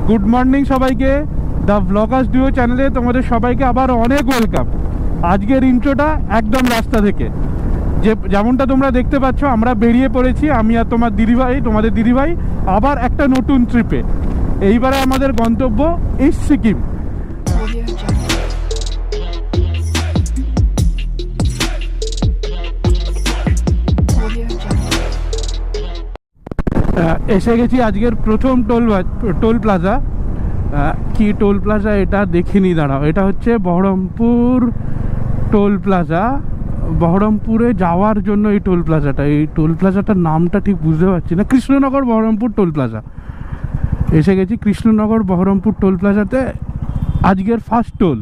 Good morning সবাইকে। The Bloggers duo চ্যানেলে তোমাদের সবাইকে আবার অনেক ওয়েলকাম। আজকের ইন্ট্রোটা একদম রাস্তা থেকে, যেমনটা তোমরা দেখতে পাচ্ছ আমরা বেরিয়ে পড়েছি, আমি আর তোমাদের দিদিভাই আবার একটা নতুন ট্রিপে। এইবারে আমাদের গন্তব্য ইস্ট সিকিম। এসে গেছি আজকের প্রথম টোল প্লাজা। কি টোল প্লাজা এটা দেখিনি, দাঁড়াও। এটা হচ্ছে বহরমপুর টোল প্লাজা। বহরমপুরে যাওয়ার জন্য এই টোল প্লাজাটার নামটা ঠিক বুঝতে পারছি না। Krishnanagar Baharampur toll plaza. এসে গেছি কৃষ্ণনগর বহরমপুর টোল প্লাজাতে, আজকের ফার্স্ট টোল।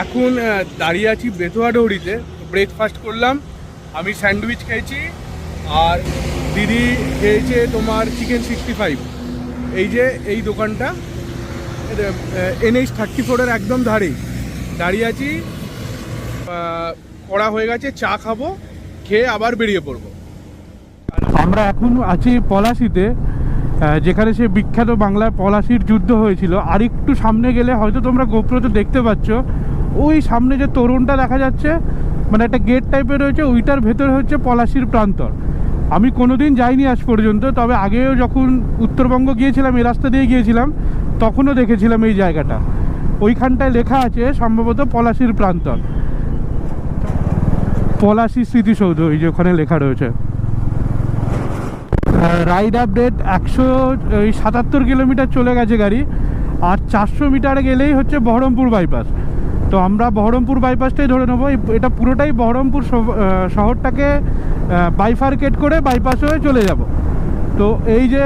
এখন দাঁড়িয়ে আছি বেথুয়া ডৌরিতে। ব্রেকফাস্ট করলাম, আমি স্যান্ডউইচ খেয়েছি আর দিদি খেয়েছে তোমার চিকেন 65। এই যে এই দোকানটা NH34-এর একদম ধারেই দাঁড়িয়ে আছি। কড়া হয়ে গেছে, চা খাবো, খেয়ে আবার বেরিয়ে পড়বো। আমরা এখন আছি পলাশিতে, যেখানে সে বিখ্যাত বাংলায় পলাশির যুদ্ধ হয়েছিল। আর একটু সামনে গেলে হয়তো তোমরা গোপ্রোতে দেখতে পাচ্ছ, ওই সামনে যে তোরণটা দেখা যাচ্ছে, মানে একটা গেট টাইপের রয়েছে, ওইটার ভেতরে হচ্ছে পলাশির প্রান্তর। আমি কোনোদিন যাইনি আজ পর্যন্ত, তবে আগেও যখন উত্তরবঙ্গ গিয়েছিলাম, এই রাস্তা দিয়ে গিয়েছিলাম, তখনও দেখেছিলাম এই জায়গাটা। ওইখানটায় লেখা আছে সম্ভবত পলাশির প্রান্তর, পলাশি স্মৃতিসৌধ, এই যে ওখানে লেখা রয়েছে। রাইড আপডেট 177 কিলোমিটার চলে গেছে গাড়ি, আর 400 মিটার গেলেই হচ্ছে বহরমপুর বাইপাস। তো আমরা বহরমপুর বাইপাসটাই ধরে নেবো। এটা পুরোটাই বহরমপুর শহরটাকে বাইফার্কেট করে বাইপাস হয়ে চলে যাব। তো এই যে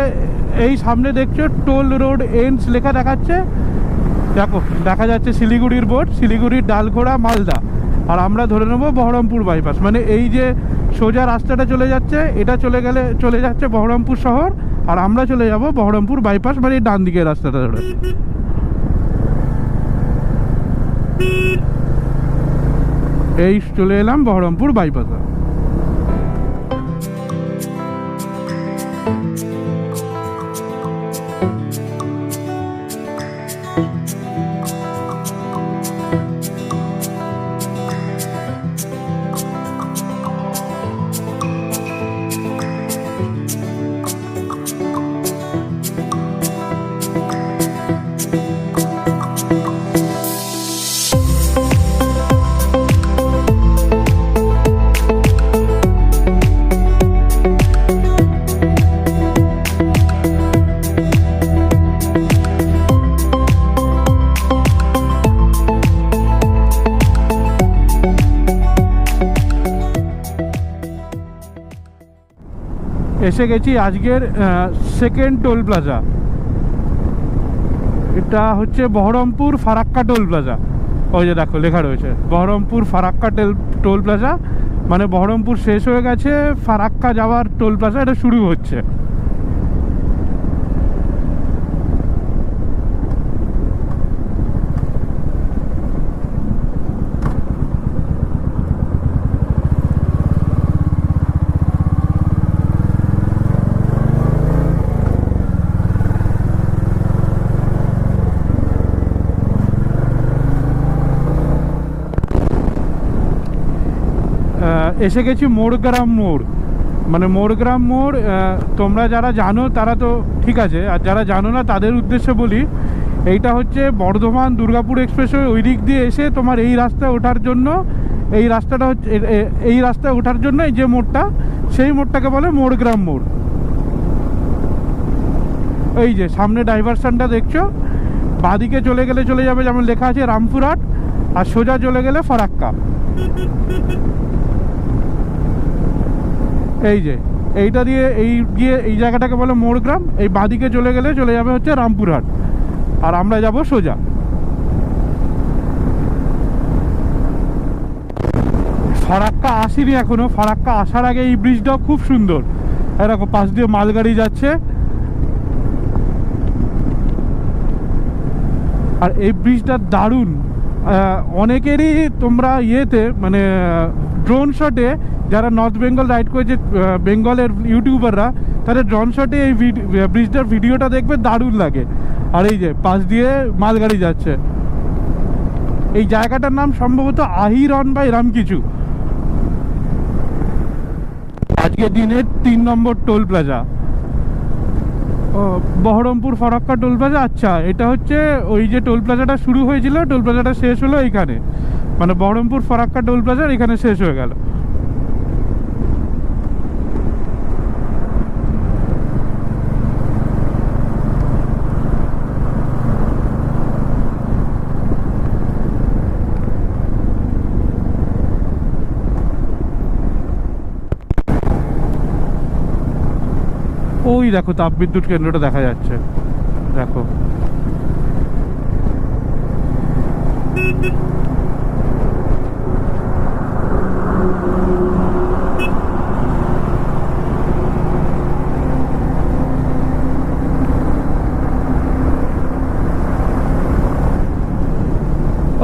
এই সামনে দেখছো টোল রোড এন্ডস লেখা দেখাচ্ছে, দেখো দেখা যাচ্ছে শিলিগুড়ির বোর্ড, শিলিগুড়ির ডালঘোড়া মালদা। আর আমরা ধরে নেবো বহরমপুর বাইপাস, মানে এই যে সোজা রাস্তাটা চলে যাচ্ছে, এটা চলে যাচ্ছে বহরমপুর শহর, আর আমরা চলে যাব বহরমপুর বাইপাস, মানে এই ডান দিকের রাস্তাটা ধরে। এই চলে এলাম বহরমপুর বাইপাসে। এসে গেছি আজকের সেকেন্ড টোল প্লাজা। এটা হচ্ছে বহরমপুর ফারাক্কা টোল প্লাজা। ওই যে দেখো লেখা রয়েছে বহরমপুর ফারাক্কা টোল প্লাজা, মানে বহরমপুর শেষ হয়ে গেছে, ফারাক্কা যাওয়ার টোল প্লাজা এটা শুরু হচ্ছে। এসে গেছি মোড়গ্রাম মোড়, মানে মোড়গ্রাম মোড়। তোমরা যারা জানো তারা তো ঠিক আছে, আর যারা জানো না তাদের উদ্দেশ্যে বলি, এইটা হচ্ছে বর্ধমান দুর্গাপুর এক্সপ্রেসওয়ে, ওই দিক দিয়ে এসে তোমার এই রাস্তায় ওঠার জন্য, এই রাস্তাটা হচ্ছে এই রাস্তায় ওঠার জন্য এই যে মোড়টা, সেই মোড়টাকে বলে মোড়গ্রাম মোড়। এই যে সামনে ডাইভারশনটা দেখছো, বাঁদিকে চলে গেলে চলে যাবে, যেমন লেখা আছে রামপুরহাট, আর সোজা চলে গেলে ফারাক্কা। এই যে এইটা দিয়ে এই জায়গাটাকে বলে মোড়গ্রাম। এই বাঁদিকে চলে গেলে চলে যাবে হচ্ছে রামপুরহাট, আর আমরা যাব সোজা। ফারাক্কা আসিনি এখনো, ফারাক্কা আসার আগে এই ব্রিজটাও খুব সুন্দর। এরকম পাশ দিয়ে মালগাড়ি যাচ্ছে, আর এই ব্রিজটা দারুণ। অনেকেরই তোমরা ইয়েতে মানে ড্রোন শটে যারা নর্থ বেঙ্গল রাইড করেছে, বেঙ্গলের ইউটিউবাররা, তাদের ড্রোন শটে এই ব্রিজটার ভিডিওটা দেখবে, দারুণ লাগে। আর এই যে পাশ দিয়ে মালগাড়ি যাচ্ছে। এই জায়গাটার নাম সম্ভবত আহিরন বা এরম কিছু। আজকের দিনের 3 নম্বর toll plaza, Baharampur Farakka toll plaza. আচ্ছা, এটা হচ্ছে ওই যে টোল প্লাজাটা শুরু হয়েছিল, টোল প্লাজাটা শেষ হলো এইখানে, মানে বহরমপুর ফরাক্কা টোল প্লাজার এখানে শেষ হয়ে গেল। ওই দেখো তাপবিদ্যুৎ কেন্দ্রটা দেখা যাচ্ছে, দেখো।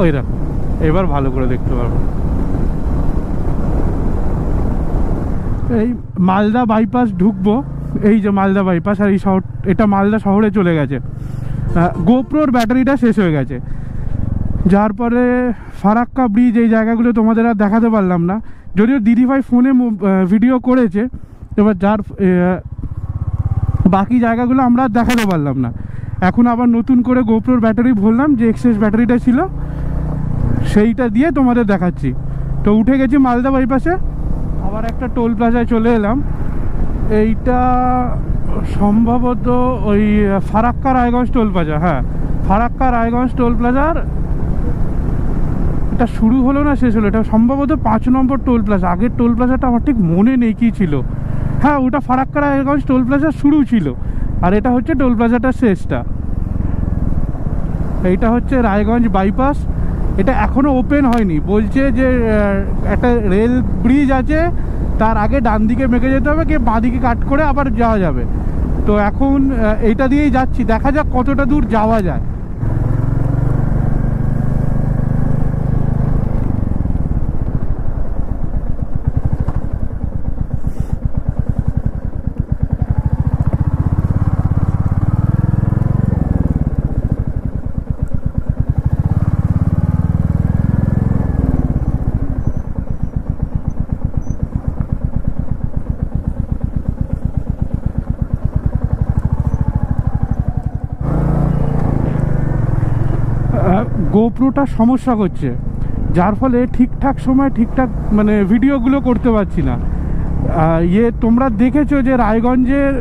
ওই দেখো, এবার ভালো করে দেখতে পারবো। এই মালদা বাইপাস ঢুকবো, এই যে মালদা বাইপাস, আর এই শহর, এটা মালদা শহরে চলে গেছে। গোপ্রোর ব্যাটারিটা শেষ হয়ে গেছে, যার পরে ফারাক্কা ব্রিজ, এই জায়গাগুলো তোমাদের আর দেখাতে পারলাম না, যদিও দিদিভাই ফোনে ভিডিও করেছে। এবার যার বাকি জায়গাগুলো আমরা দেখাতে পারলাম না। এখন আবার নতুন করে গোপ্রোর ব্যাটারি ভরলাম, যে এক্সেস ব্যাটারিটা ছিল সেইটা দিয়ে তোমাদের দেখাচ্ছি। তো উঠে গেছি মালদা বাইপাসে, আবার একটা টোল প্লাজায় চলে এলাম। এইটা সম্ভবত ওই ফারাক্কা রায়গঞ্জ টোল প্লাজা। হ্যাঁ, ফারাক্কা রায়গঞ্জ টোল প্লাজার এটা শুরু হলো না শেষ হলো, এটা সম্ভবত 5 নম্বর টোল প্লাজা। আগের টোল প্লাজাটা আমার ঠিক মনে নেই কী ছিল। হ্যাঁ, ওটা ফারাক্কা রায়গঞ্জ টোল প্লাজা শুরু ছিল, আর এটা হচ্ছে টোল প্লাজাটার শেষটা। এইটা হচ্ছে রায়গঞ্জ বাইপাস। এটা এখনও ওপেন হয়নি, বলছে যে একটা রেল ব্রিজ আছে, তার আগে ডান দিকে মেকে যেতে হবে, কি বাঁ দিকে কাট করে আবার যাওয়া যাবে। তো এখন এইটা দিয়েই যাচ্ছি, দেখা যাক কতটা দূর যাওয়া যায়। গোপ্রোটা সমস্যা করছে, যার ফলে ঠিকঠাক সময় ঠিকঠাক মানে ভিডিওগুলো করতে পারছি না। তোমরা দেখেছো যে রায়গঞ্জের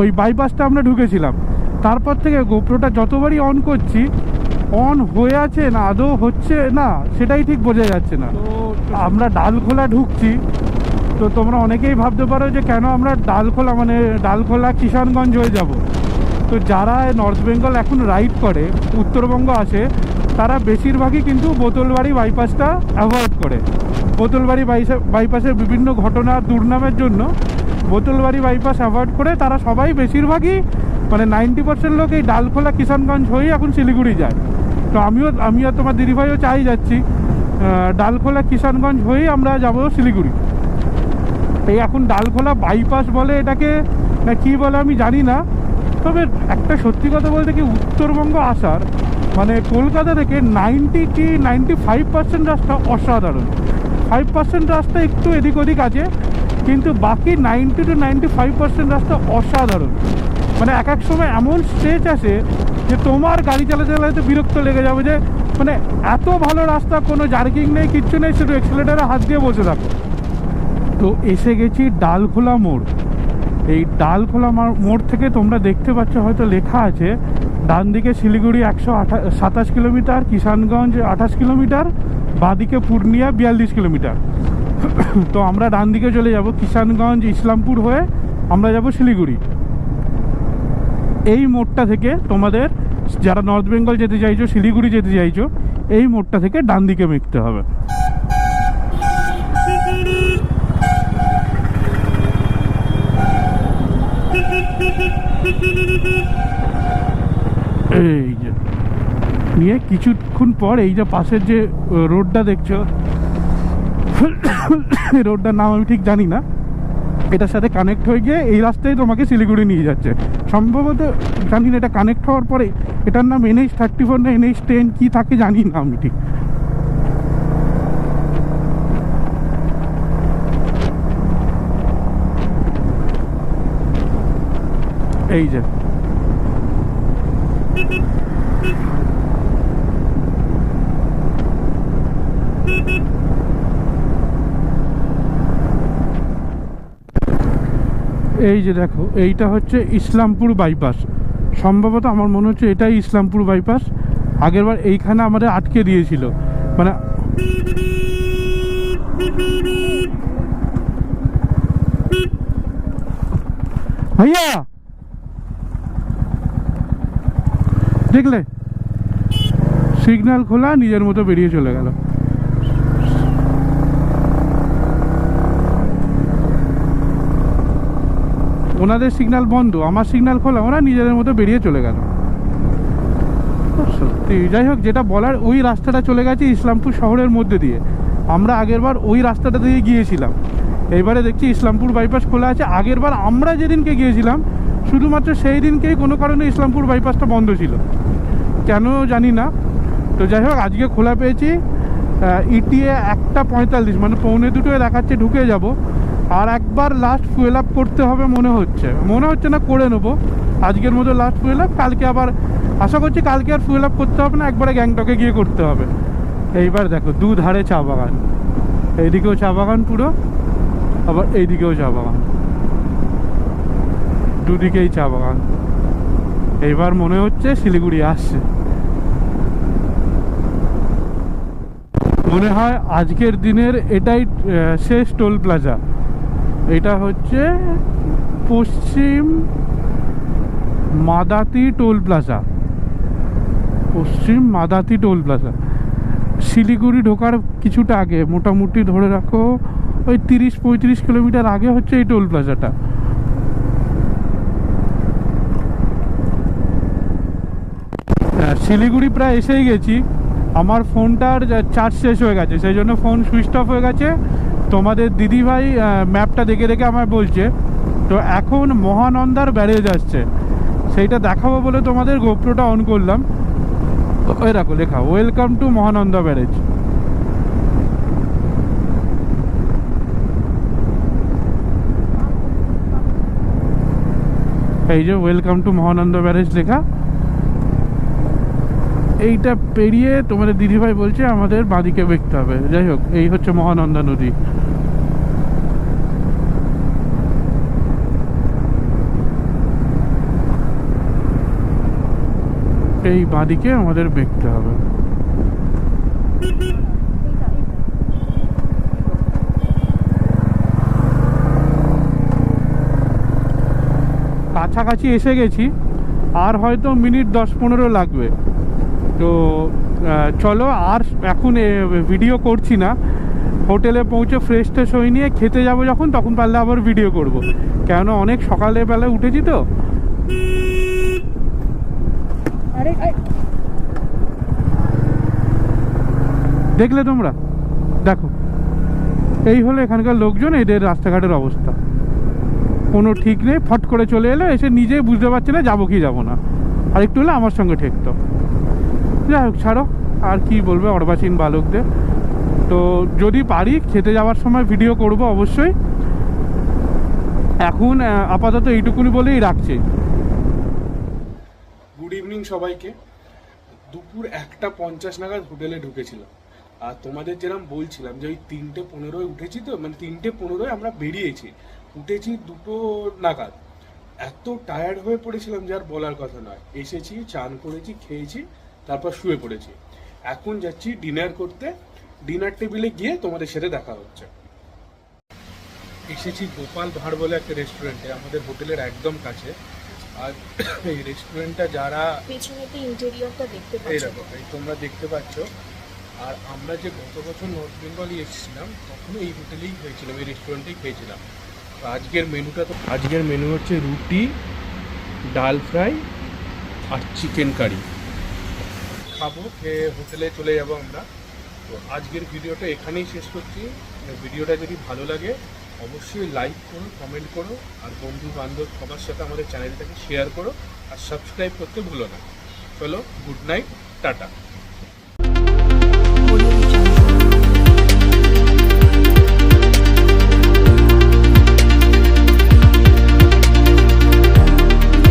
ওই বাইপাসটা আমরা ঢুকেছিলাম, তারপর থেকে গোপ্রোটা যতবারই অন করছি, অন হয়ে আছে না আদৌ হচ্ছে না সেটাই ঠিক বোঝা যাচ্ছে না। তো আমরা ডালখোলা ঢুকছি, তো তোমরা অনেকেই ভাবতে পারো যে কেন আমরা ডালখোলা কিষানগঞ্জ হয়ে যাব। তো যারা নর্থ বেঙ্গল এখন রাইড করে, উত্তরবঙ্গ আসে, তারা বেশিরভাগই কিন্তু বোতলবাড়ি বাইপাসটা অ্যাভয়েড করে। বোতলবাড়ি বাইপাসের বিভিন্ন ঘটনা দুর্নামের জন্য বোতলবাড়ি বাইপাস অ্যাভয়েড করে তারা সবাই বেশিরভাগই মানে 90% লোক এই ডালখোলা কিষানগঞ্জ হয়েই এখন শিলিগুড়ি যায়। তো আমিও তোমার দিদিভাইও যাচ্ছি ডালখোলা কিষানগঞ্জ হয়েই আমরা যাব শিলিগুড়ি। এই এখন ডালখোলা বাইপাস বলে এটাকে না কী বলে আমি জানি না, তবে একটা সত্যি কথা বলতে কি, উত্তরবঙ্গ আসার মানে কলকাতা থেকে 95% রাস্তা অসাধারণ। 5% রাস্তা একটু এদিক ওদিক আছে, কিন্তু বাকি 90 to 95% রাস্তা অসাধারণ। মানে এক সময় এমন স্ট্রেচ আসে যে তোমার গাড়ি চালাতে চালাতে বিরক্ত লেগে যাবে, যে মানে এত ভালো রাস্তা, কোনো জার্কিং নেই, কিচ্ছু নেই, শুধু এক্সেলেটারে হাত দিয়ে বসে থাকো। তো এসে গেছি ডালখোলা মোড়। এই ডালখোলা মোড় থেকে তোমরা দেখতে পাচ্ছ, হয়তো লেখা আছে ডান দিকে শিলিগুড়ি 127 কিলোমিটার, কিষানগঞ্জ 28 কিলোমিটার, বাঁদিকে পূর্ণিয়া 42 কিলোমিটার। তো আমরা ডান দিকে চলে যাব, কিষানগঞ্জ ইসলামপুর হয়ে আমরা যাব শিলিগুড়ি। এই মোড়টা থেকে তোমাদের যারা নর্থ বেঙ্গল যেতে চাইছো, শিলিগুড়ি যেতে চাইছো, এই মোড়টা থেকে ডান দিকে মেকতে হবে। এই যে নিয়ে কিছুক্ষণ পর এই যে পাশের যে রোডটা দেখছো, এই রোডটার নাম আমি ঠিক জানি না, এটার সাথে কানেক্ট হয়ে গিয়ে এই রাস্তায় তোমাকে শিলিগুড়ি নিয়ে যাচ্ছে সম্ভবত। জানি না এটা কানেক্ট হওয়ার পরে এটার নাম NH-34 না NH-10 কি থাকে জানি না আমি ঠিক। এই যে এই যে দেখো, এইটা হচ্ছে ইসলামপুর বাইপাস সম্ভবত। আমার মনে হচ্ছে এটাই ইসলামপুর বাইপাস। আগেরবার এইখানে আমাদের আটকে দিয়েছিল, মানে ভাইয়া দেখলে সিগন্যাল খোলা, নিজের মতো বেরিয়ে চলে গেল। ওনাদের সিগন্যাল বন্ধ, আমার সিগন্যাল খোলা, ওরা নিজেদের মতো বেরিয়ে চলে গেল। সত্যি যাই হোক, যেটা বলার, ওই রাস্তাটা চলে গেছে ইসলামপুর শহরের মধ্যে দিয়ে। আমরা আগেরবার ওই রাস্তাটা দিয়ে গিয়েছিলাম, এইবারে দেখছি ইসলামপুর বাইপাস খোলা আছে। আগেরবার আমরা যেদিনকে গিয়েছিলাম শুধুমাত্র সেই দিনকেই কোনো কারণে ইসলামপুর বাইপাসটা বন্ধ ছিল, কেন জানি না। তো যাই হোক, আজকে খোলা পেয়েছি। ETA 1:45 মানে 1:45 দেখাচ্ছে, ঢুকে যাব। আর একবার লাস্ট ফুয়েল আপ করতে হবে মনে হচ্ছে না, করে নেবো আজকের মতো লাস্ট ফুয়েল আপ। কালকে আবার আশা করছি কালকে আর ফুয়েল আপ করতে হবে না, একবারে গ্যাংটকে গিয়ে করতে হবে। এইবার দেখো দুধারে চা বাগান, এইদিকেও চা বাগান পুরো, আবার এইদিকেও চা বাগান, দুদিকেই চা বাগান। এইবার মনে হচ্ছে শিলিগুড়ি আসছে। মনে হয় আজকের দিনের এটাই শেষ টোল প্লাজা। এটা হচ্ছে পশ্চিম মাদাতি টোল প্লাজা, পশ্চিম মাদাতি টোল প্লাজা। শিলিগুড়ি ঢোকার কিছুটা আগে, মোটামুটি ধরে রাখো ওই 30-35 কিলোমিটার আগে হচ্ছে এই টোল প্লাজাটা। শিলিগুড়ি প্রায় এসেই গেছি। আমার ফোনটার চার্জ শেষ হয়ে গেছে, সেই জন্য ফোন সুইচ অফ হয়ে গেছে। তোমাদের দিদিভাই ম্যাপটা দেখে দেখে আমায় বলছে। তো এখন মহানন্দার ব্যারেজ আসছে, সেইটা দেখাবো বলে তোমাদের গোপ্রোটা অন করলাম। ওই দেখো লেখা, ওয়েলকাম টু মহানন্দা ব্যারেজ। এই যে ওয়েলকাম টু মহানন্দা ব্যারেজ লেখা। এইটা পেরিয়ে তোমাদের দিদিভাই বলছে আমাদের বাঁদিকে দেখতে হবে। যাই হোক, এই হচ্ছে মহানন্দা নদী। এই বাঁদিকে আমাদের দেখতে হবে। কাছাকাছি এসে গেছি, আর হয়তো মিনিট 10-15 লাগবে। তো চলো, আর এখন ভিডিও করছি না। হোটেলে পৌঁছে ফ্রেশ ট্রেশ হয়ে নিয়ে খেতে যাবো যখন, তখন পারলে আবার ভিডিও করব, কেননা অনেক সকালবেলা উঠেছি তো। দেখলে তোমরা, দেখো এই হলো এখানকার লোকজন, এদের রাস্তাঘাটের অবস্থা কোনো ঠিক নেই। ফট করে চলে এলো, এসে নিজেই বুঝতে পারছে না যাবো কি যাবো না, আর একটু হলে আমার সঙ্গে ঠেকতো। যাই হোক, ছাড়ো, আর কি বলবে অর্বাচীন বালকদের। তো যদি পারি খেতে যাওয়ার সময় ভিডিও করব অবশ্যই। এখন আপাতত এইটুকুনি বলেই রাখছি। গুড ইভিনিং সবাইকে। দুপুর 1:50 নাগাদ হোটেলে ঢুকেছিলাম। আর তোমাদের যেরকম বলছিলাম যে ওই 3:15 উঠেছি, তো মানে 3:15 আমরা বেরিয়েছি, উঠেছি 2 নাগাদ। এত টায়ার্ড হয়ে পড়েছিলাম যে আর বলার কথা নয়। এসেছি, চান করেছি, খেয়েছি, তারপর শুয়ে পড়েছি। এখন যাচ্ছি ডিনার করতে। ডিনার টেবিলে গিয়ে তোমাদের সাথে দেখা হচ্ছে। এসেছি গোপাল ভাঁড় বলে একটা রেস্টুরেন্টে, আমাদের হোটেলের একদম কাছে। আর এই রেস্টুরেন্টটা যারা পেছনেতে ইন্টেরিয়রটা দেখতে পাচ্ছ, এইরকম তোমরা দেখতে পাচ্ছ। আর আমরা যে গত বছর নর্থ বেঙ্গলে এসেছিলাম তখন এই হোটেলেই খেয়েছিলাম, এই রেস্টুরেন্টেই খেয়েছিলাম। তো আজকের মেনু হচ্ছে রুটি, ডাল ফ্রাই আর চিকেন কারি। খাবো, খেয়ে হোটেলে চলে যাবো আমরা। তো আজকের ভিডিওটা এখানেই শেষ করছি। ভিডিওটা যদি ভালো লাগে অবশ্যই লাইক করো, কমেন্ট করো, আর বন্ধু বান্ধব সবার সাথে আমাদের চ্যানেলটাকে শেয়ার করো, আর সাবস্ক্রাইব করতে ভুলো না। চলো, গুড নাইট, টাটা।